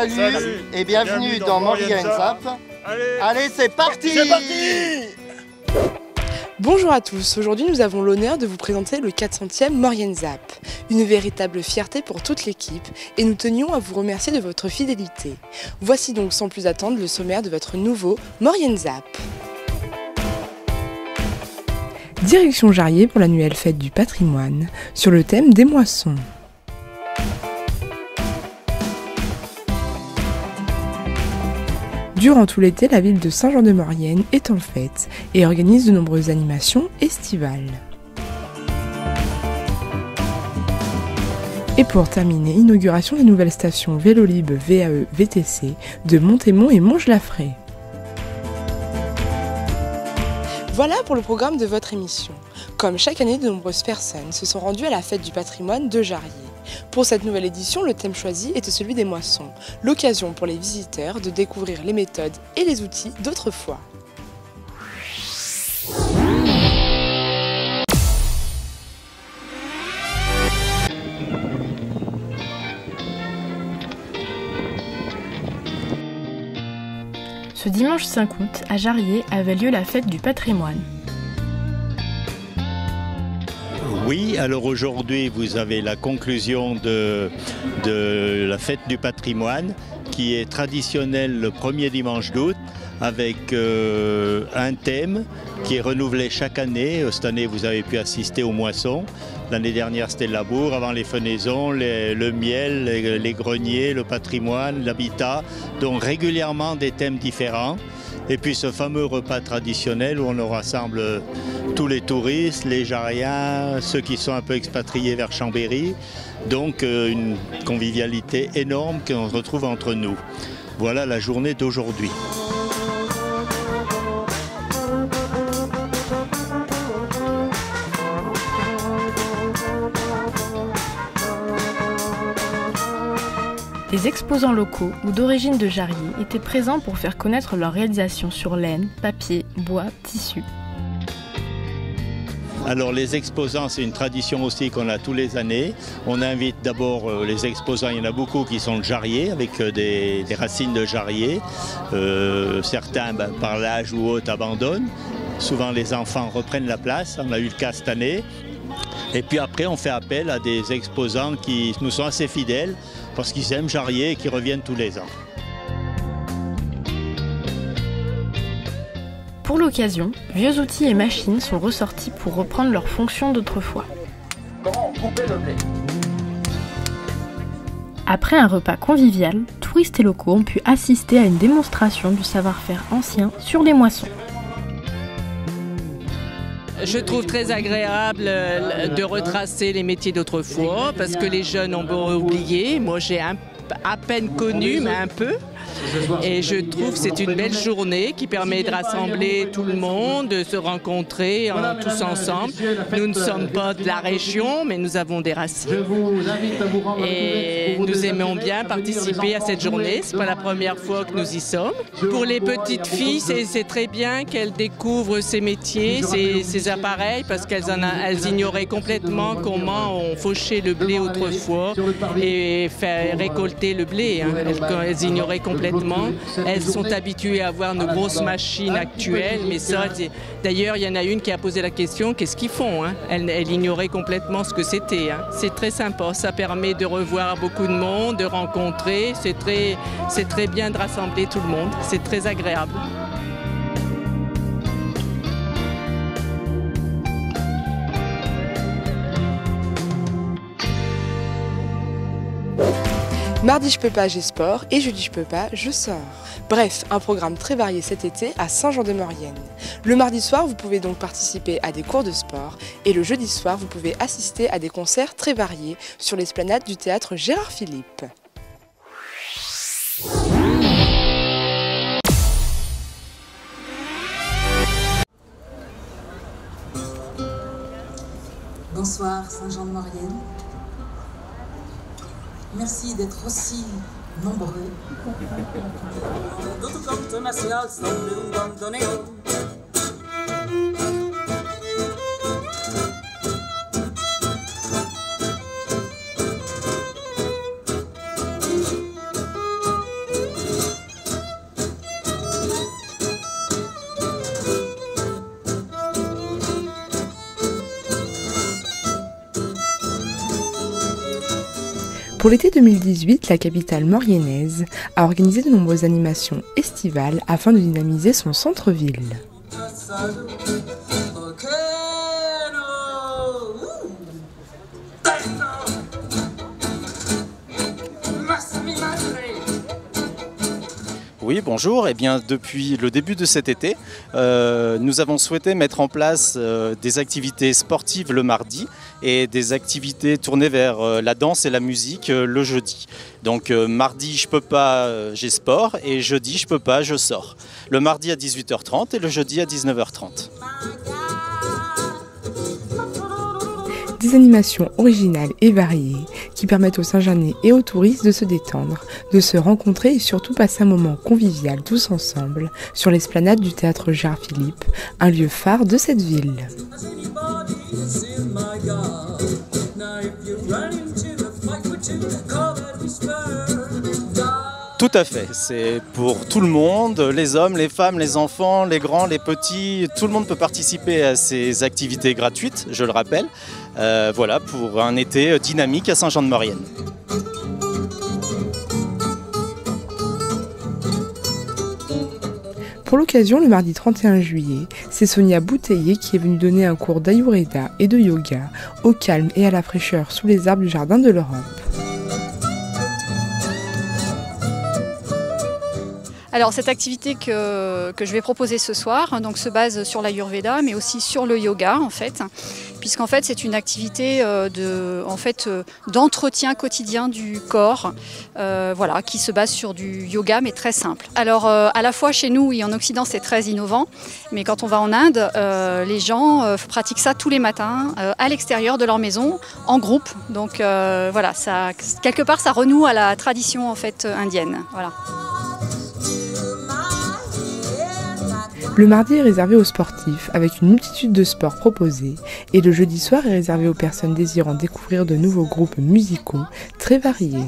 Salut et bienvenue dans Maurienne Zap. Allez, c'est parti. C'est parti. Bonjour à tous, aujourd'hui nous avons l'honneur de vous présenter le 400e Maurienne Zap. Une véritable fierté pour toute l'équipe et nous tenions à vous remercier de votre fidélité. Voici donc sans plus attendre le sommaire de votre nouveau Maurienne Zap. Direction Jarrier pour l'annuelle fête du patrimoine, sur le thème des moissons. Durant tout l'été, la ville de Saint-Jean-de-Maurienne est en fête et organise de nombreuses animations estivales. Et pour terminer, inauguration des nouvelles stations Vélolib VAE VTC de Montémont et Monge-la-Fraye. Voilà pour le programme de votre émission. Comme chaque année, de nombreuses personnes se sont rendues à la fête du patrimoine de Jarrier. Pour cette nouvelle édition, le thème choisi était celui des moissons, l'occasion pour les visiteurs de découvrir les méthodes et les outils d'autrefois. Ce dimanche 5 août, à Jarrier, avait lieu la fête du patrimoine. Oui, alors aujourd'hui, vous avez la conclusion de la fête du patrimoine qui est traditionnelle le premier dimanche d'août avec un thème qui est renouvelé chaque année. Cette année, vous avez pu assister aux moissons. L'année dernière, c'était le labour, avant les fenaisons, le miel, les greniers, le patrimoine, l'habitat. Donc régulièrement des thèmes différents. Et puis ce fameux repas traditionnel où on rassemble tous les touristes, les Jarriens, ceux qui sont un peu expatriés vers Chambéry. Donc une convivialité énorme qu'on retrouve entre nous. Voilà la journée d'aujourd'hui. Des exposants locaux ou d'origine de Jarrier étaient présents pour faire connaître leurs réalisations sur laine, papier, bois, tissu. Alors les exposants, c'est une tradition aussi qu'on a tous les années. On invite d'abord les exposants, il y en a beaucoup qui sont de Jarrier, avec des racines de Jarrier. Certains, par l'âge ou autre, abandonnent. Souvent les enfants reprennent la place, on a eu le cas cette année. Et puis après, on fait appel à des exposants qui nous sont assez fidèles parce qu'ils aiment Jarrier et qui reviennent tous les ans. Pour l'occasion, vieux outils et machines sont ressortis pour reprendre leurs fonctions d'autrefois. Comment couper le blé ? Après un repas convivial, touristes et locaux ont pu assister à une démonstration du savoir-faire ancien sur les moissons. Je trouve très agréable de retracer les métiers d'autrefois parce que les jeunes ont beau oublier. Moi, j'ai à peine connu, mais un peu. Et je trouve que c'est une belle journée qui permet de rassembler tout le monde, de se rencontrer tous ensemble. Nous ne sommes pas de la région, mais nous avons des racines. Et nous aimons bien participer à cette journée. Ce n'est pas la première fois que nous y sommes. Pour les petites filles, c'est très bien qu'elles découvrent ces métiers, ces appareils, parce qu'elles ignoraient complètement comment on fauchait le blé autrefois et faire récolter le blé. Elles ignoraient complètement. Elles sont habituées à voir nos grosses machines actuelles, mais ça, d'ailleurs, il y en a une qui a posé la question, qu'est-ce qu'ils font ? Elle ignorait complètement ce que c'était. C'est très sympa, ça permet de revoir beaucoup de monde, de rencontrer, c'est très bien de rassembler tout le monde, c'est très agréable. Mardi je peux pas, j'ai sport et jeudi je peux pas, je sors. Bref, un programme très varié cet été à Saint-Jean-de-Maurienne. Le mardi soir, vous pouvez donc participer à des cours de sport et le jeudi soir, vous pouvez assister à des concerts très variés sur l'esplanade du théâtre Gérard Philippe. Bonsoir Saint-Jean-de-Maurienne. Merci d'être aussi nombreux. Pour l'été 2018, la capitale mauriennaise a organisé de nombreuses animations estivales afin de dynamiser son centre-ville. Oui, bonjour. Eh bien, depuis le début de cet été, nous avons souhaité mettre en place des activités sportives le mardi et des activités tournées vers la danse et la musique le jeudi. Donc mardi, je peux pas, j'ai sport, et jeudi, je peux pas, je sors. Le mardi à 18h30 et le jeudi à 19h30. Des animations originales et variées qui permettent aux Saint-Jeanais et aux touristes de se détendre, de se rencontrer et surtout passer un moment convivial tous ensemble sur l'esplanade du théâtre Gérard Philipe, un lieu phare de cette ville. Tout à fait, c'est pour tout le monde, les hommes, les femmes, les enfants, les grands, les petits, tout le monde peut participer à ces activités gratuites, je le rappelle, voilà, pour un été dynamique à Saint-Jean-de-Maurienne. Pour l'occasion, le mardi 31 juillet, c'est Sonia Bouteiller qui est venue donner un cours d'Ayurveda et de yoga au calme et à la fraîcheur sous les arbres du Jardin de l'Europe. Alors cette activité que je vais proposer ce soir donc, se base sur l'Ayurveda mais aussi sur le yoga en fait, puisqu'en fait c'est une activité d'entretien quotidien du corps voilà, qui se base sur du yoga mais très simple. Alors à la fois chez nous et en Occident c'est très innovant, mais quand on va en Inde, les gens pratiquent ça tous les matins à l'extérieur de leur maison en groupe. Donc voilà, ça, quelque part ça renoue à la tradition en fait indienne. Voilà. Le mardi est réservé aux sportifs avec une multitude de sports proposés et le jeudi soir est réservé aux personnes désirant découvrir de nouveaux groupes musicaux très variés.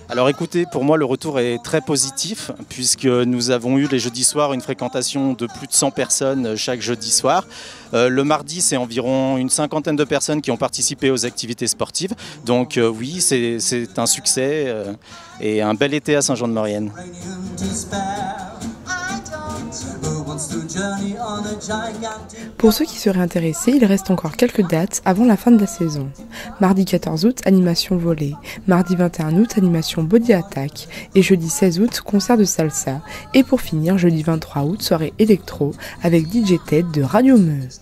Alors écoutez, pour moi le retour est très positif puisque nous avons eu les jeudis soirs une fréquentation de plus de 100 personnes chaque jeudi soir. Le mardi, c'est environ une cinquantaine de personnes qui ont participé aux activités sportives. Donc oui, c'est un succès et un bel été à Saint-Jean-de-Maurienne. Pour ceux qui seraient intéressés, il reste encore quelques dates avant la fin de la saison. Mardi 14 août, animation volée. Mardi 21 août, animation body attack. Et jeudi 16 août, concert de salsa. Et pour finir, jeudi 23 août, soirée électro avec DJ Ted de Radio Meuse.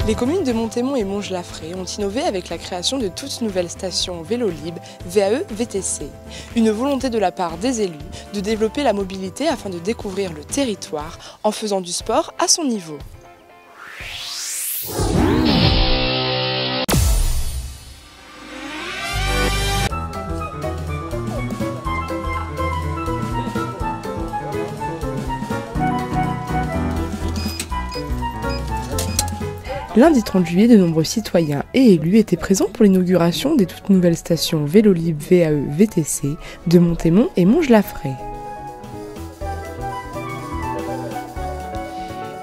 Les communes de Montémont et Monge-la-Fraye ont innové avec la création de toute nouvelle station Vélolib VAE-VTC. Une volonté de la part des élus de développer la mobilité afin de découvrir le territoire en faisant du sport à son niveau. Lundi 30 juillet, de nombreux citoyens et élus étaient présents pour l'inauguration des toutes nouvelles stations Vélolib VAE-VTC de Montémont et Monge-la-Fraye.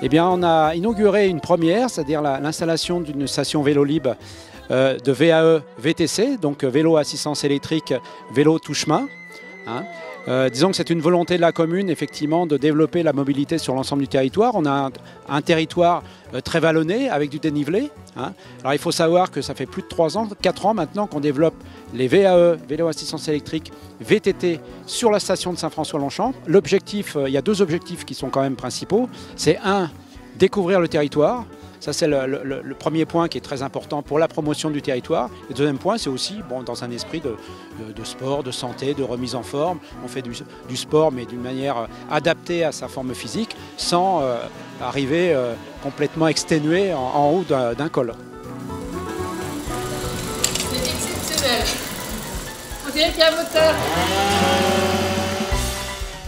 Eh bien, on a inauguré une première, c'est-à-dire l'installation d'une station Vélolib de VAE-VTC, donc vélo assistance électrique, vélo tout-chemin. Disons que c'est une volonté de la commune, effectivement, de développer la mobilité sur l'ensemble du territoire. On a un territoire très vallonné, avec du dénivelé. Hein. Alors il faut savoir que ça fait plus de 4 ans maintenant qu'on développe les VAE, vélo assistance électrique, VTT, sur la station de Saint-François-Longchamp. L'objectif, il y a 2 objectifs qui sont quand même principaux. C'est découvrir le territoire. Ça, c'est le premier point qui est très important pour la promotion du territoire. Le deuxième point, c'est aussi dans un esprit de sport, de santé, de remise en forme. On fait du sport, mais d'une manière adaptée à sa forme physique, sans arriver complètement exténué en haut d'un col. C'est exceptionnel. On dirait qu'il y a un moteur.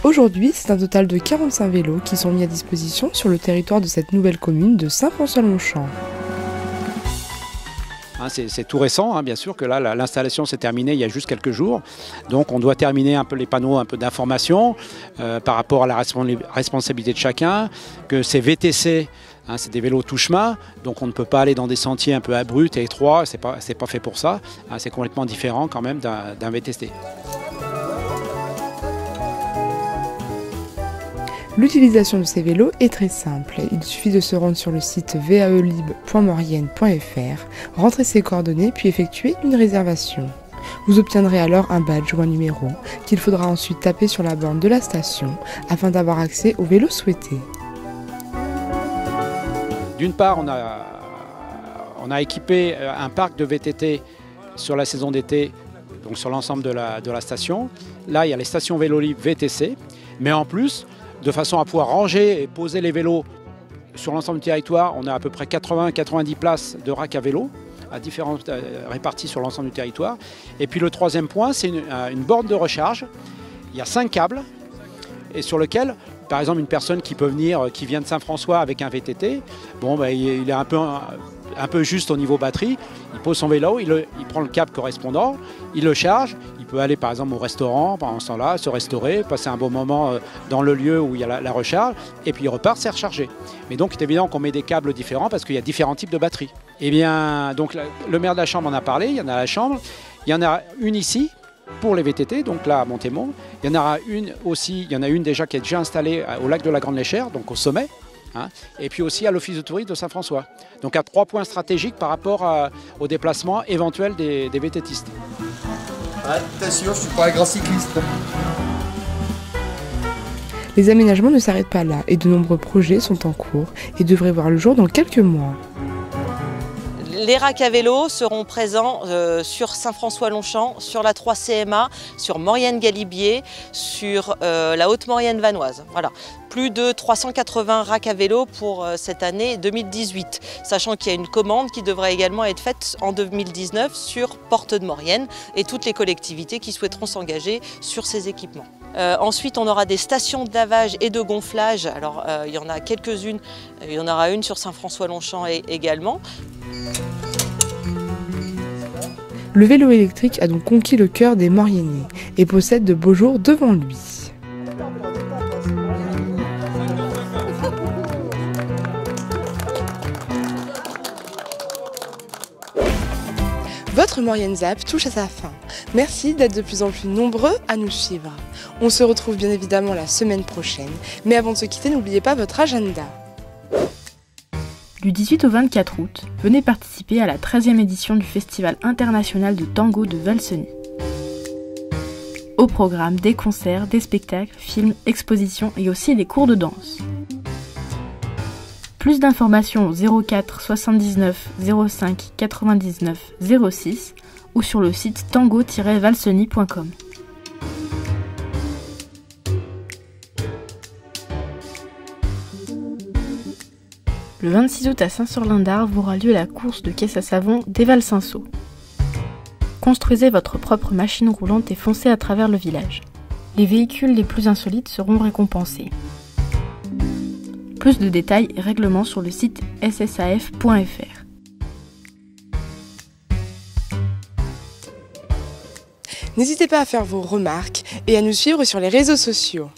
Aujourd'hui, c'est un total de 45 vélos qui sont mis à disposition sur le territoire de cette nouvelle commune de Saint-François-Longchamp. C'est tout récent, bien sûr, que là, l'installation s'est terminée il y a juste quelques jours. Donc on doit terminer un peu les panneaux, un peu d'information par rapport à la responsabilité de chacun, que ces VTC, c'est des vélos touche-main, donc on ne peut pas aller dans des sentiers un peu abrupts et étroits, c'est pas fait pour ça. C'est complètement différent quand même d'un VTC. L'utilisation de ces vélos est très simple. Il suffit de se rendre sur le site vaelib.maurienne.fr, rentrer ses coordonnées puis effectuer une réservation. Vous obtiendrez alors un badge ou un numéro qu'il faudra ensuite taper sur la borne de la station afin d'avoir accès au vélo souhaité. D'une part, on a équipé un parc de VTT sur la saison d'été, donc sur l'ensemble de la station. Là, il y a les stations vélo libre VTC, mais en plus, de façon à pouvoir ranger et poser les vélos sur l'ensemble du territoire, on a à peu près 80-90 places de rack à vélo, réparties sur l'ensemble du territoire. Et puis le troisième point, c'est une borne de recharge. Il y a 5 câbles, et sur lequel, par exemple, une personne qui vient de Saint-François avec un VTT, il est un peu juste au niveau batterie, il pose son vélo, il prend le câble correspondant, il le charge, il peut aller par exemple au restaurant pendant ce temps-là, se restaurer, passer un bon moment dans le lieu où il y a la recharge, et puis il repart, c'est rechargé. Mais donc c'est évident qu'on met des câbles différents parce qu'il y a différents types de batteries. Et bien, donc le maire de la Chambre en a parlé, il y en a à la Chambre, il y en a une ici pour les VTT, donc là à Montémont, il y en aura une aussi, il y en a une déjà qui est déjà installée au lac de la Grande Léchère, donc au sommet. Et puis aussi à l'office de tourisme de Saint-François. Donc à 3 points stratégiques par rapport au déplacement éventuel des VTTistes. Attention, je suis pas un grand cycliste. Les aménagements ne s'arrêtent pas là et de nombreux projets sont en cours et devraient voir le jour dans quelques mois. Les racks à vélo seront présents sur Saint-François-Longchamp, sur la 3 CMA, sur Maurienne-Galibier, sur la Haute-Maurienne vanoise. Voilà. Plus de 380 racks à vélo pour cette année 2018, sachant qu'il y a une commande qui devrait également être faite en 2019 sur Porte de Maurienne et toutes les collectivités qui souhaiteront s'engager sur ces équipements. Ensuite, on aura des stations de lavage et de gonflage. Alors, il y en a quelques-unes. Il y en aura une sur Saint-François-Longchamp également. Le vélo électrique a donc conquis le cœur des Mauriennais et possède de beaux jours devant lui. Votre Maurienne Zap touche à sa fin. Merci d'être de plus en plus nombreux à nous suivre. On se retrouve bien évidemment la semaine prochaine, mais avant de se quitter, n'oubliez pas votre agenda. Du 18 au 24 août, venez participer à la 13e édition du Festival international de tango de Valseny. Au programme, des concerts, des spectacles, films, expositions et aussi des cours de danse. Plus d'informations au 04 79 05 99 06 ou sur le site tango-valseny.com. Le 26 août à Saint-sur-l'Indard aura lieu la course de caisse à savon des Valsinceaux. Construisez votre propre machine roulante et foncez à travers le village. Les véhicules les plus insolites seront récompensés. Plus de détails et règlements sur le site ssaf.fr. N'hésitez pas à faire vos remarques et à nous suivre sur les réseaux sociaux.